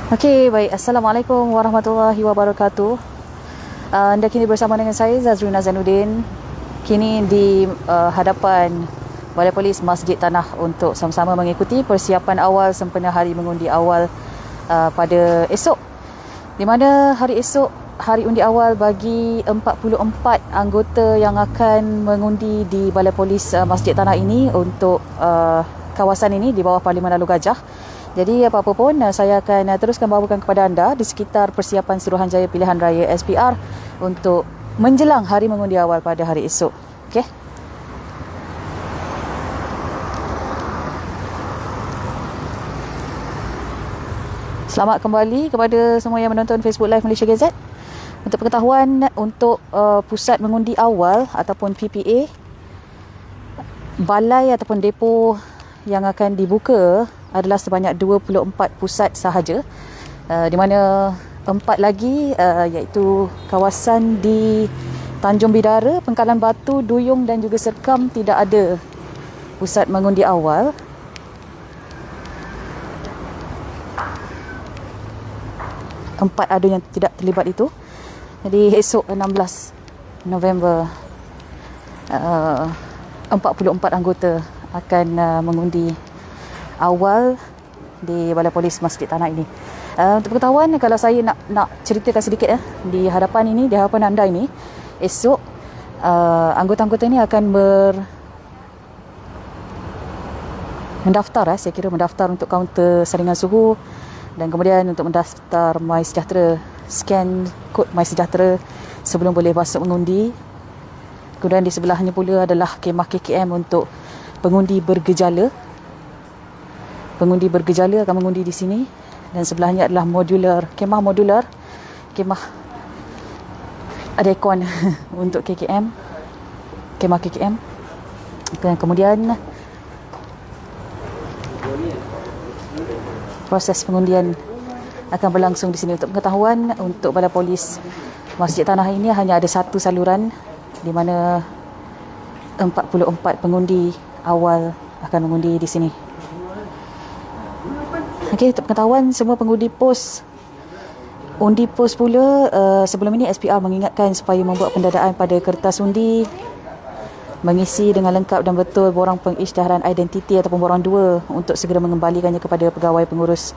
Okey, baik. Assalamualaikum warahmatullahi wabarakatuh. Anda kini bersama dengan saya Zazrina Zainuddin. Kini di hadapan Balai Polis Masjid Tanah untuk sama-sama mengikuti persiapan awal sempena hari mengundi awal pada esok. Di mana hari esok hari undi awal bagi 44 anggota yang akan mengundi di Balai Polis Masjid Tanah ini untuk kawasan ini di bawah Parlimen Lalu Gajah. Jadi apa-apa pun saya akan teruskan bawakan kepada anda di sekitar persiapan Suruhanjaya Pilihan Raya SPR untuk menjelang hari mengundi awal pada hari esok. Okey. Selamat kembali kepada semua yang menonton Facebook Live Malaysia Gazette. Untuk pengetahuan, untuk pusat mengundi awal ataupun PPA, balai ataupun depo yang akan dibuka adalah sebanyak 24 pusat sahaja, di mana 4 lagi iaitu kawasan di Tanjung Bidara, Pengkalan Batu, Duyung dan juga Serkam tidak ada pusat mengundi awal. Empat ada yang tidak terlibat itu. Jadi esok 16 November 44 anggota akan mengundi awal di Balai Polis Masjid Tanah ini. Untuk pengetahuan, kalau saya nak ceritakan sedikit di hadapan ini, di hadapan anda ini, esok anggota-anggota ini akan mendaftar, saya kira mendaftar untuk kaunter saringan suhu, dan kemudian untuk mendaftar MySejahtera, scan kod MySejahtera sebelum boleh masuk mengundi. Kemudian di sebelahnya pula adalah kemah KKM untuk pengundi bergejala. Pengundi bergejala akan mengundi di sini, dan sebelahnya adalah kemah modular, kemah ada aircon untuk KKM, kemah KKM. Dan kemudian proses pengundian akan berlangsung di sini. Untuk pengetahuan, untuk Balai Polis Masjid Tanah ini hanya ada satu saluran, di mana 44 pengundi awal akan mengundi di sini. Okey, untuk pengetahuan, semua pengundi undi pos pula, sebelum ini SPR mengingatkan supaya membuat pendadaan pada kertas undi, mengisi dengan lengkap dan betul borang pengisytiharan identiti ataupun borang 2 untuk segera mengembalikannya kepada pegawai pengurus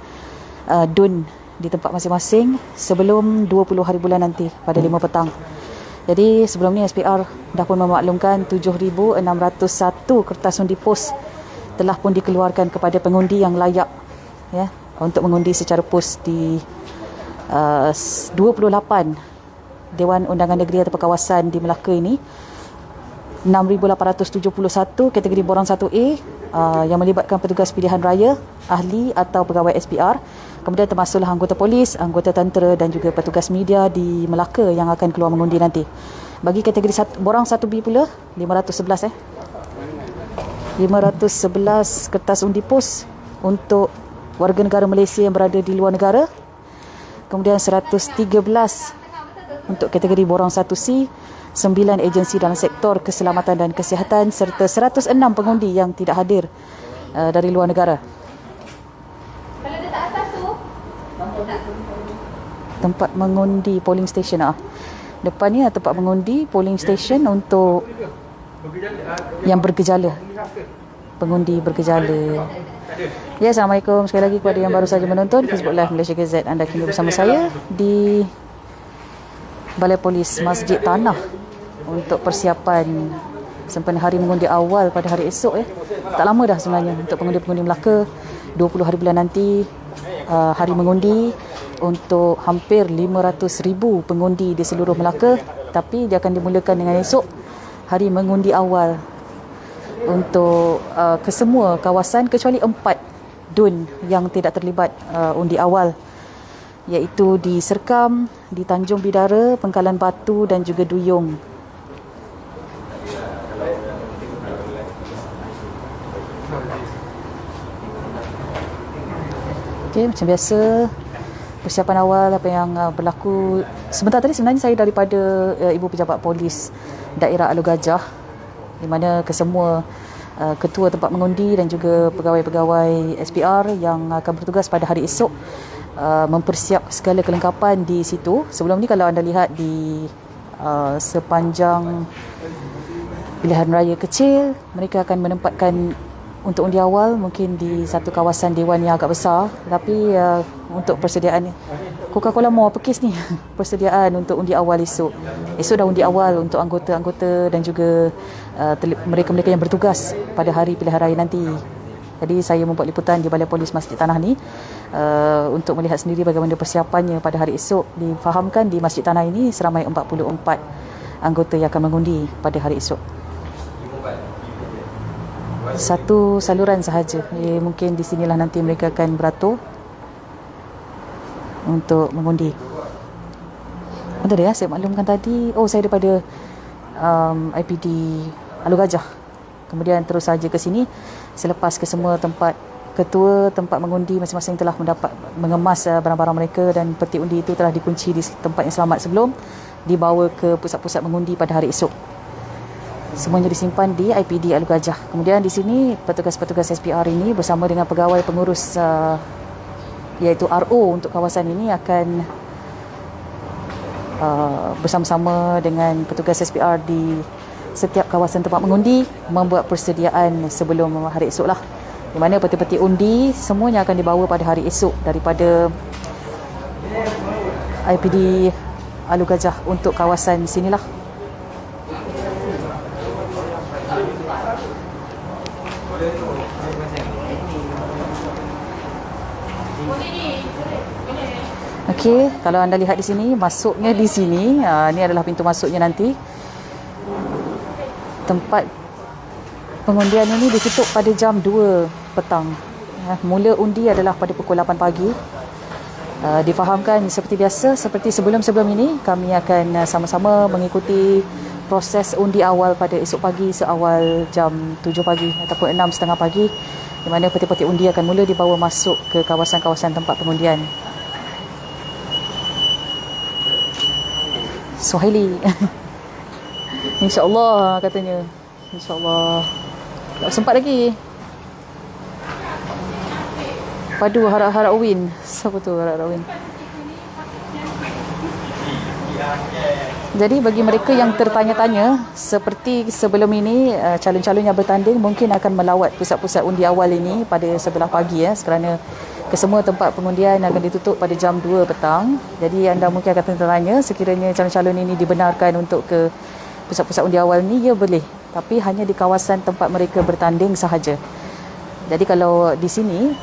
DUN di tempat masing-masing sebelum 20 hari bulan nanti pada 5 petang. Jadi sebelum ni SPR dah pun memaklumkan 7,601 kertas undi pos telah pun dikeluarkan kepada pengundi yang layak untuk mengundi secara pos di 28 Dewan Undangan Negeri atau kawasan di Melaka ini. 6,871 kategori borang 1A yang melibatkan petugas pilihan raya, ahli atau pegawai SPR. Kemudian termasuklah anggota polis, anggota tentera dan juga petugas media di Melaka yang akan keluar mengundi nanti. Bagi kategori borang 1B pula, 511 kertas undi pos untuk warga negara Malaysia yang berada di luar negara. Kemudian 113 untuk kategori borang 1C, 9 agensi dalam sektor keselamatan dan kesihatan serta 106 pengundi yang tidak hadir dari luar negara. Kalau dekat atas tu, Tempat mengundi polling station depan ni tempat mengundi polling station untuk yang bergejala, pengundi bergejala. Ya, Assalamualaikum sekali lagi kepada yang baru saja menonton Facebook Live Malaysia Gazette. Anda kini bersama saya di Balai Polis Masjid Tanah untuk persiapan sempena hari mengundi awal pada hari esok. Tak lama dah sebenarnya untuk pengundi-pengundi Melaka. 20 hari bulan nanti hari mengundi untuk hampir 500,000 pengundi di seluruh Melaka. Tapi dia akan dimulakan dengan esok hari mengundi awal untuk kesemua kawasan kecuali 4 DUN yang tidak terlibat undi awal, iaitu di Serkam, di Tanjung Bidara, Pengkalan Batu dan juga Duyung. Okey, macam biasa persiapan awal apa yang berlaku sebentar tadi, sebenarnya saya daripada Ibu Pejabat Polis Daerah Lalu Gajah, di mana kesemua ketua tempat mengundi dan juga pegawai-pegawai SPR yang akan bertugas pada hari esok mempersiap segala kelengkapan di situ. Sebelum ni kalau anda lihat di sepanjang pilihan raya kecil, mereka akan menempatkan untuk undi awal mungkin di satu kawasan dewan yang agak besar, tapi untuk persediaan Coca-Cola Mall Pekis ni persediaan untuk undi awal esok dah undi awal untuk anggota-anggota dan juga mereka-mereka yang bertugas pada hari pilihan raya nanti. Jadi saya membuat liputan di Balai Polis Masjid Tanah ni untuk melihat sendiri bagaimana persiapannya pada hari esok. Difahamkan di Masjid Tanah ini seramai 44 anggota yang akan mengundi pada hari esok. Satu saluran sahaja. Mungkin di sinilah nanti mereka akan beratur untuk mengundi. Betul ya, saya maklumkan tadi. Saya daripada IPD Alur Gajah. Kemudian terus saja ke sini. Selepas ke semua tempat, ketua tempat mengundi masing-masing telah mendapat mengemas barang-barang mereka dan peti undi itu telah dikunci di tempat yang selamat sebelum dibawa ke pusat-pusat mengundi pada hari esok. Semuanya disimpan di IPD Alur Gajah. Kemudian di sini petugas-petugas SPR ini bersama dengan pegawai pengurus iaitu RO untuk kawasan ini akan bersama-sama dengan petugas SPR di setiap kawasan tempat mengundi membuat persediaan sebelum hari esok lah, di mana peti-peti undi semuanya akan dibawa pada hari esok daripada IPD Alur Gajah untuk kawasan sinilah. Okey, kalau anda lihat di sini, masuknya di sini, ini adalah pintu masuknya nanti. Tempat pengundian ini ditutup pada jam 2 petang. Mula undi adalah pada pukul 8 pagi. Difahamkan seperti biasa, seperti sebelum-sebelum ini, kami akan sama-sama mengikuti proses undi awal pada esok pagi seawal jam 7 pagi ataupun 6.30 pagi, di mana peti-peti undi akan mula dibawa masuk ke kawasan-kawasan tempat pengundian. Suhaili. InsyaAllah katanya. InsyaAllah. Tak sempat lagi. Padu harap-harap win. Siapa tu harap-harap win? Jadi bagi mereka yang tertanya-tanya, seperti sebelum ini, calon-calon yang bertanding mungkin akan melawat pusat-pusat undi awal ini pada sebelah pagi kerana kesemua tempat pengundian akan ditutup pada jam 2 petang. Jadi anda mungkin akan tertanya, sekiranya calon-calon ini dibenarkan untuk ke pusat-pusat undi awal ni, ya boleh, tapi hanya di kawasan tempat mereka bertanding sahaja. Jadi kalau di sini,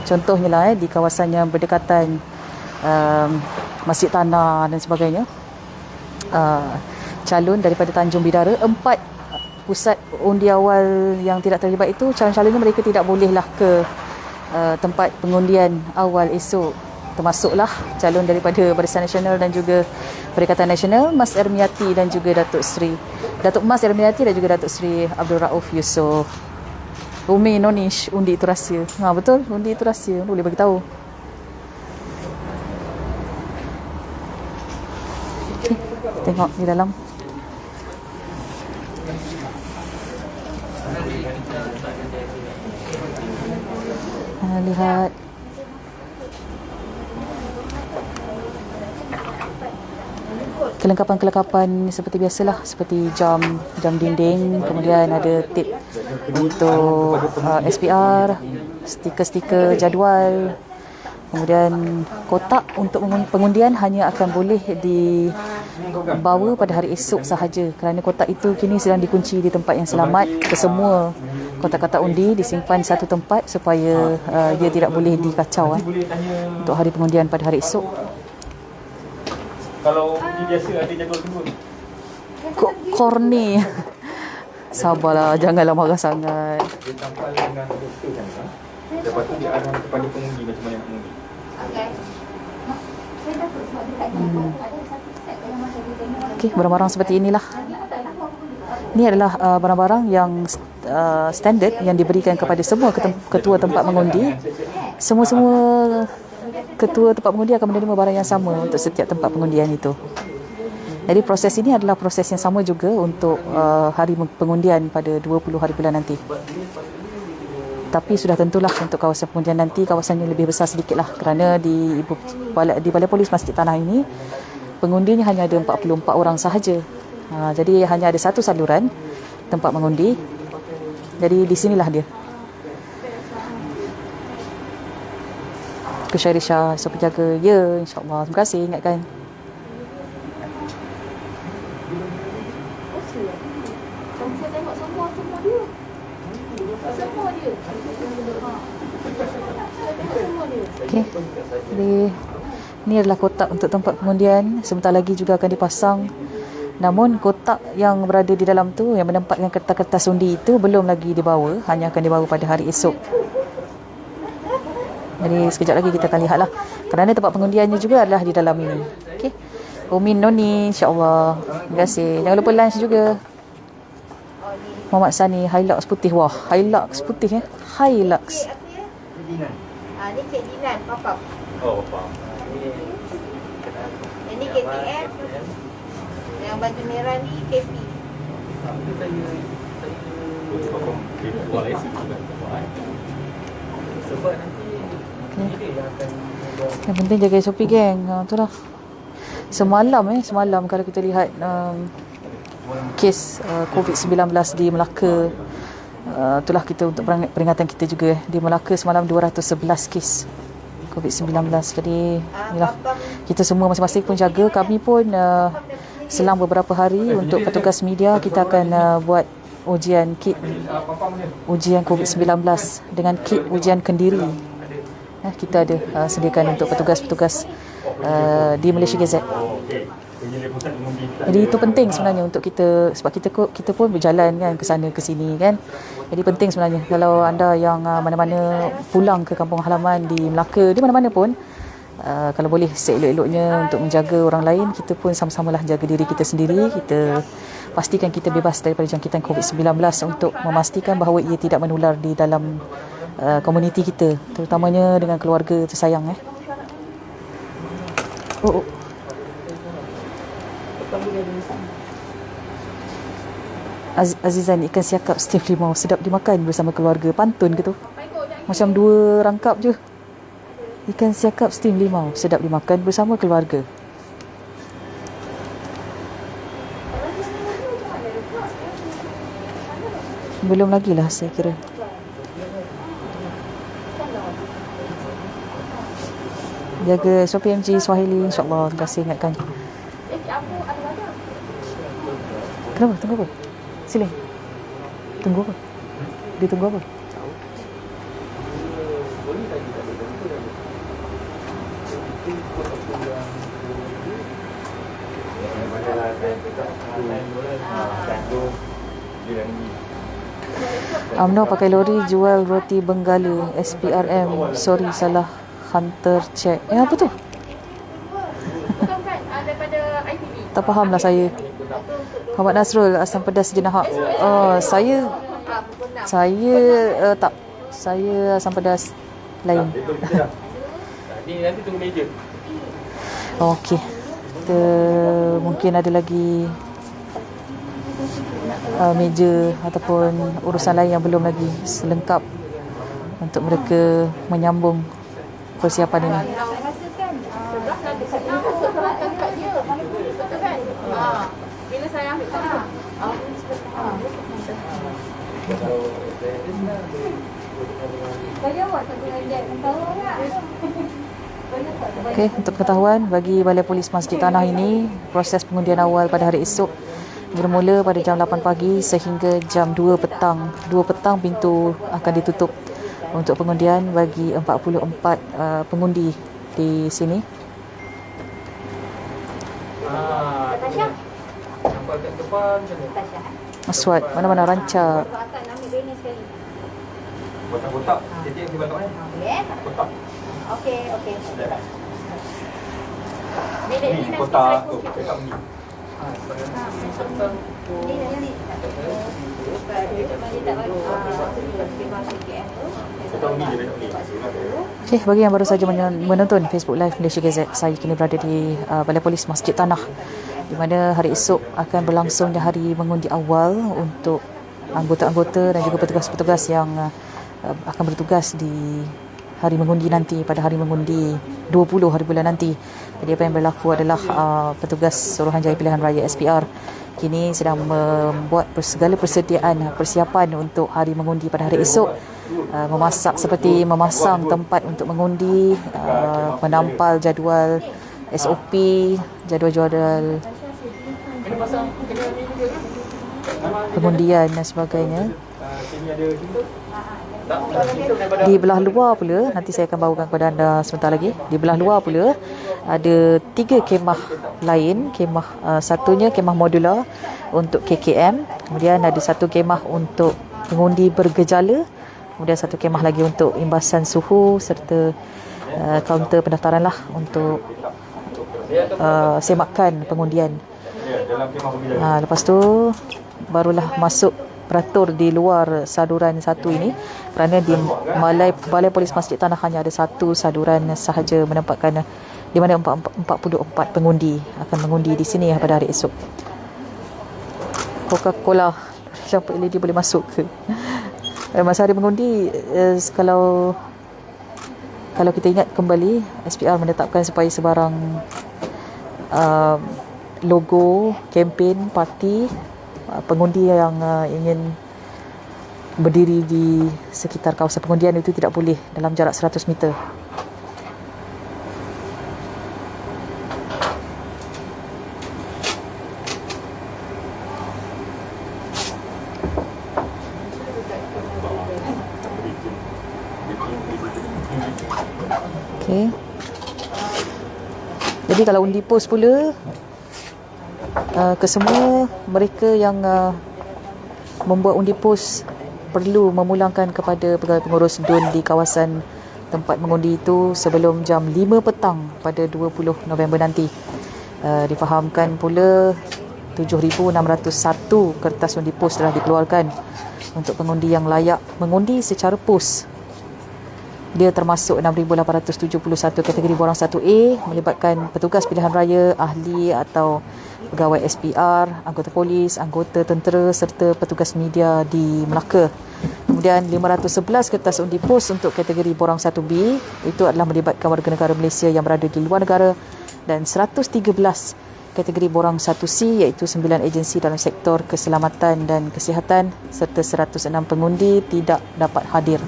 contohnya lah di kawasan yang berdekatan Masjid Tanah dan sebagainya, calon daripada Tanjung Bidara, 4 pusat undi awal yang tidak terlibat itu, calon-calonnya mereka tidak bolehlah ke tempat pengundian awal esok, termasuklah calon daripada Barisan Nasional dan juga Perikatan Nasional, Mas Ermiati dan juga Datuk Mas Ermiati dan juga Datuk Seri Abdul Rauf Yusof. Umi Nonish, undi itu rahsia. Betul, undi itu rahsia, boleh bagi tahu. Okay, tengok di dalam. Lihat kelengkapan-kelengkapan seperti biasalah, seperti jam dinding, kemudian ada tip untuk SPR, stiker-stiker jadual, kemudian kotak untuk pengundian hanya akan boleh dibawa pada hari esok sahaja, kerana kotak itu kini sedang dikunci di tempat yang selamat. Kesemua kotak-kotak undi disimpan satu tempat supaya dia tidak boleh dikacau untuk hari pengundian pada hari esok. Kalau undi biasa ada jadual kedua. Korni. Sabarlah, janganlah marah sangat. Dia tampal dengan doktor kan. Lepas tu dia arahan kepada pengundi macam mana nak mengundi. Okey. Saya takut sebab dekat ni ada satu set yang macam dia tengok. Okey, barang-barang seperti inilah. Ini adalah barang-barang yang standard yang diberikan kepada semua ketua tempat mengundi. Semua-semua ketua tempat mengundi akan menerima barang yang sama untuk setiap tempat pengundian itu. Jadi proses ini adalah proses yang sama juga untuk hari pengundian pada 20 hari bulan nanti. Tapi sudah tentulah untuk kawasan pengundian nanti kawasannya lebih besar sedikit lah, kerana di Balai Polis Masjid Tanah ini pengundinya hanya ada 44 orang sahaja. Jadi hanya ada satu saluran tempat mengundi. Jadi di sinilah dia. Ke Syairisha, siapa jaga? Ya, insyaAllah. Terima kasih ingatkan. Saya tengok semua dia. Semua dia. Semua dia. Okey. Jadi ni adalah kotak untuk tempat pengundian. Sebentar lagi juga akan dipasang. Namun kotak yang berada di dalam tu, yang menempatkan kertas-kertas undi itu belum lagi dibawa, hanya akan dibawa pada hari esok. Jadi sekejap lagi kita akan lihatlah. Kerana tempat pengundiannya juga adalah di dalam ini. Okey. Umin Noni, insya-Allah. Terima kasih. Jangan lupa lunch juga. Muhammad Sani, Hilux putih. Wah, Hilux putih Hilux. Dinan. Ni Cik Dinan, pop-up. Oh, faham. Yang ni KTM. Yang baju merah ni KP. Sebab nanti dia yang akan Yang penting jaga SOP geng. Itulah. Semalam kalau kita lihat kes COVID-19 di Melaka, itulah kita untuk peringatan kita juga di Melaka semalam 211 kes COVID-19. Jadi inilah, kita semua masing-masing pun jaga. Kami pun selang beberapa hari untuk petugas media kita akan buat ujian kit ujian COVID-19 dengan kit ujian kendiri. Kita ada sediakan untuk petugas-petugas di Malaysia Gazette. Jadi itu penting sebenarnya untuk kita, sebab kita pun berjalan kan ke sana ke sini kan. Jadi penting sebenarnya kalau anda yang mana-mana pulang ke kampung halaman di Melaka, di mana-mana pun, kalau boleh seelok-eloknya untuk menjaga orang lain, kita pun sama-samalah jaga diri kita sendiri. Kita pastikan kita bebas daripada jangkitan COVID-19 untuk memastikan bahawa ia tidak menular di dalam komuniti kita, terutamanya dengan keluarga tersayang. Azizan, ikan siakap steam limau sedap dimakan bersama keluarga. Pantun ke tu? Macam 2 rangkap je. Ikan siakap steam limau sedap dimakan bersama keluarga. Belum lagi lah saya kira. Jaga SOP MG Swahili, insyaAllah. Terima kasih ingatkan. Kenapa? Tunggu apa? Sila. Tunggu apa? Dia tunggu apa? UMNO pakai lori jual roti Benggala. SPRM, sorry salah hunter check. Apa tu? Bukan kan daripada ITV. Tak faham lah saya. Muhammad Nasrul, asam pedas jenahak. Saya tak. Saya asam pedas lain. Ni nanti tunggu meja. Okey. Kita mungkin ada lagi meja ataupun urusan lain yang belum lagi selengkap untuk mereka menyambung persiapan ini. Bila saya ambil tak? Okey, untuk pengetahuan bagi Balai Polis Masjid Tanah ini, proses pengundian awal pada hari esok bermula pada jam 8 pagi sehingga jam 2 petang. 2 petang pintu akan ditutup untuk pengundian bagi 44 pengundi di sini. Natasha? Nampak kat depan macam mana? Natasha. Aswad, mana-mana rancak. Akan ambil dia ni sekali. Kotak-kotak. Jadi yang di belakang ni. Okey. Kotak. Okey. Bilik Ni ni nanti kotak saya tu. kunci. Kotak ni. Ni nanti. Dia tak bagi. Dia bagi KM tu. Kotak ni dia nak ni. Okey, bagi yang baru saja menonton Facebook Live Malaysia Gazette, saya kini berada di Balai Polis Masjid Tanah, di mana hari esok akan berlangsungnya hari mengundi awal untuk anggota-anggota dan juga petugas-petugas yang akan bertugas di hari mengundi nanti, pada hari mengundi 20 hari bulan nanti. Jadi apa yang berlaku adalah petugas Suruhanjaya Pilihan Raya SPR kini sedang membuat segala persediaan, persiapan untuk hari mengundi pada hari esok. Memasak seperti memasang tempat untuk mengundi, menampal jadual SOP, jadual-jadual pengundian dan sebagainya. Di belah luar pula, nanti saya akan bawakan kepada anda sebentar lagi. Di belah luar pula ada 3 kemah lain. Satunya kemah modular untuk KKM, kemudian ada 1 kemah untuk pengundi bergejala, kemudian 1 kemah lagi untuk imbasan suhu serta kaunter pendaftaran lah untuk semakan pengundian. Lepas tu barulah masuk beratur di luar saduran satu ini, kerana di Balai Polis Masjid Tanah hanya ada 1 saduran sahaja menempatkan, di mana 44 pengundi akan mengundi di sini pada hari esok. Coca-Cola lampu LED boleh masuk ke masa hari mengundi? Kalau kita ingat kembali, SPR menetapkan supaya sebarang logo, kempen, parti pengundi yang ingin berdiri di sekitar kawasan pengundian itu tidak boleh dalam jarak 100 meter. Okey. Jadi kalau undi pos pula, kesemua mereka yang membuat undi pos perlu memulangkan kepada pegawai pengurus DUN di kawasan tempat mengundi itu sebelum jam 5 petang pada 20 November nanti. Difahamkan pula 7,601 kertas undi pos telah dikeluarkan untuk pengundi yang layak mengundi secara pos. Dia termasuk 6,871 kategori borang 1A melibatkan petugas pilihan raya, ahli atau pegawai SPR, anggota polis, anggota tentera serta petugas media di Melaka. Kemudian 511 kertas undi pos untuk kategori borang 1B, itu adalah melibatkan warga negara Malaysia yang berada di luar negara, dan 113 kategori borang 1C iaitu 9 agensi dalam sektor keselamatan dan kesihatan serta 106 pengundi tidak dapat hadir.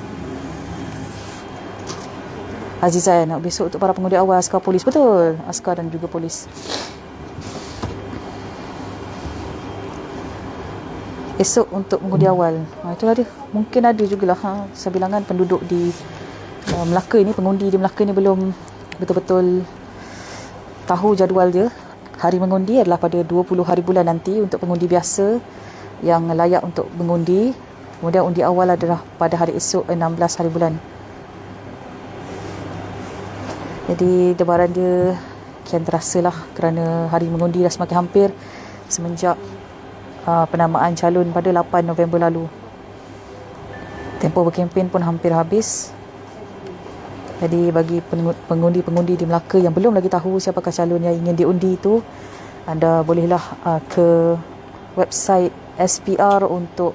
Azizan, besok untuk para pengundi awal askar polis, betul, askar dan juga polis. Esok untuk pengundi awal, itulah dia. Mungkin ada jugalah sebilangan penduduk di Melaka ini, pengundi di Melaka ini belum betul-betul tahu jadual dia. Hari mengundi adalah pada 20 hari bulan nanti untuk pengundi biasa yang layak untuk mengundi. Kemudian undi awal adalah pada hari esok 16 hari bulan. Jadi debaran dia kian terasa lah kerana hari mengundi dah semakin hampir semenjak penamaan calon pada 8 November lalu. Tempoh berkempen pun hampir habis. Jadi bagi pengundi-pengundi di Melaka yang belum lagi tahu siapakah calon yang ingin diundi itu, anda bolehlah ke website SPR untuk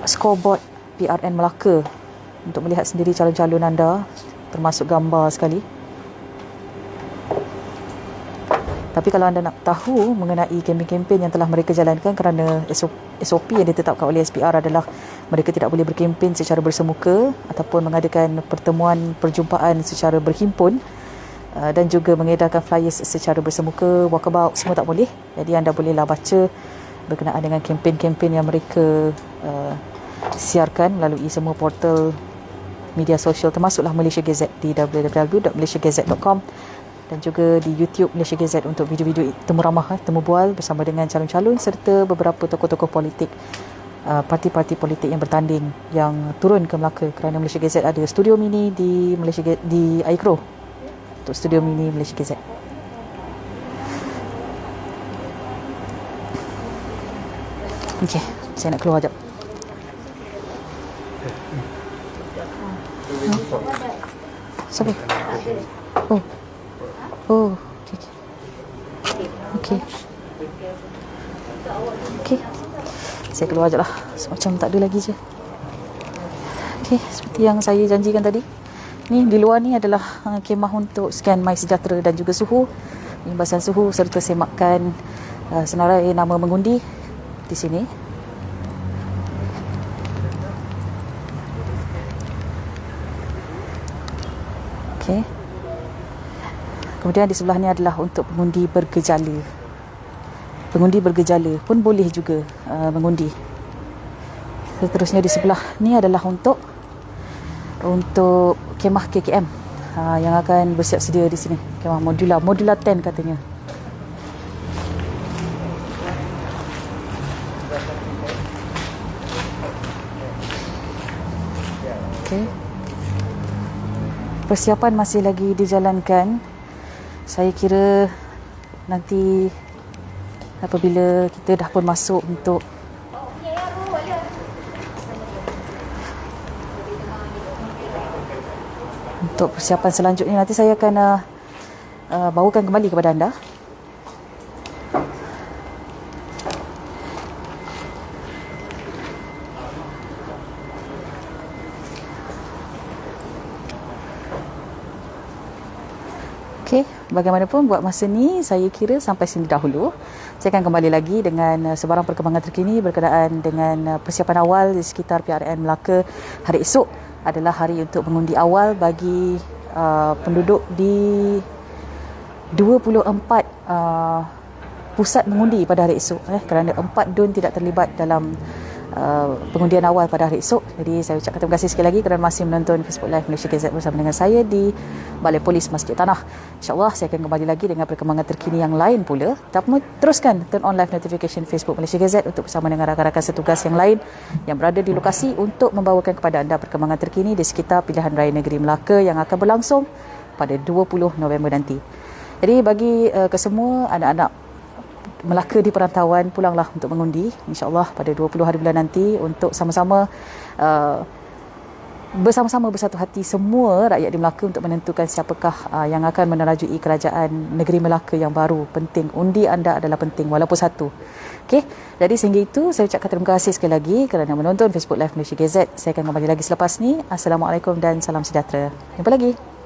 scoreboard PRN Melaka untuk melihat sendiri calon-calon anda, termasuk gambar sekali. Tapi kalau anda nak tahu mengenai kempen-kempen yang telah mereka jalankan, kerana SOP yang ditetapkan oleh SPR adalah mereka tidak boleh berkempen secara bersemuka ataupun mengadakan pertemuan perjumpaan secara berhimpun, dan juga mengedarkan flyers secara bersemuka, walkabout, semua tak boleh. Jadi anda bolehlah baca berkenaan dengan kempen-kempen yang mereka siarkan melalui semua portal media sosial, termasuklah Malaysia Gazette di www.malaysiagazette.com, dan juga di YouTube Malaysia Gazette untuk video-video temu ramah, temu bual bersama dengan calon-calon serta beberapa tokoh-tokoh politik, parti-parti politik yang bertanding yang turun ke Melaka, kerana Malaysia Gazette ada studio mini di di Aikro untuk studio mini Malaysia Gazette. Okey, saya nak keluar jap. Siapa? Oh, okey. Okey. Saya keluar je lah. Macam tak ada lagi je. Okey, seperti yang saya janjikan tadi. Ni di luar ni adalah kemah untuk scan MySejahtera dan juga suhu, pengimbasan suhu serta semakkan senarai nama mengundi di sini. Okey. Kemudian di sebelah ni adalah untuk pengundi bergejala. Pengundi bergejala pun boleh juga mengundi. Seterusnya di sebelah ni adalah untuk kemah KKM yang akan bersiap sedia di sini. Kemah modular 10 katanya. Okey. Persiapan masih lagi dijalankan. Saya kira nanti apabila kita dah pun masuk untuk persiapan selanjutnya, nanti saya akan bawakan kembali kepada anda. Okey, bagaimanapun buat masa ni saya kira sampai sini dahulu. Saya akan kembali lagi dengan sebarang perkembangan terkini berkenaan dengan persiapan awal di sekitar PRN Melaka. Hari esok adalah hari untuk mengundi awal bagi penduduk di 24 pusat mengundi pada hari esok, kerana 4 DUN tidak terlibat dalam pengundian awal pada hari esok. Jadi saya ucapkan terima kasih sekali lagi kerana masih menonton Facebook Live Malaysia KZ bersama dengan saya di Balai Polis Masjid Tanah. InsyaAllah saya akan kembali lagi dengan perkembangan terkini yang lain pula. Tapi teruskan turn on live notification Facebook Malaysia KZ untuk bersama dengan rakan-rakan setugas yang lain yang berada di lokasi untuk membawakan kepada anda perkembangan terkini di sekitar pilihan raya negeri Melaka yang akan berlangsung pada 20 November nanti. Jadi bagi kesemua anak-anak Melaka di perantauan, pulanglah untuk mengundi insya-Allah pada 20 hari bulan nanti untuk sama-sama bersama-sama bersatu hati semua rakyat di Melaka untuk menentukan siapakah yang akan menerajui kerajaan negeri Melaka yang baru. Penting, undi anda adalah penting walaupun satu. Okey, jadi sehingga itu saya ucapkan terima kasih sekali lagi kerana menonton Facebook Live Malaysia KZ. Saya akan kembali lagi selepas ni. Assalamualaikum dan salam sejahtera. Jumpa lagi.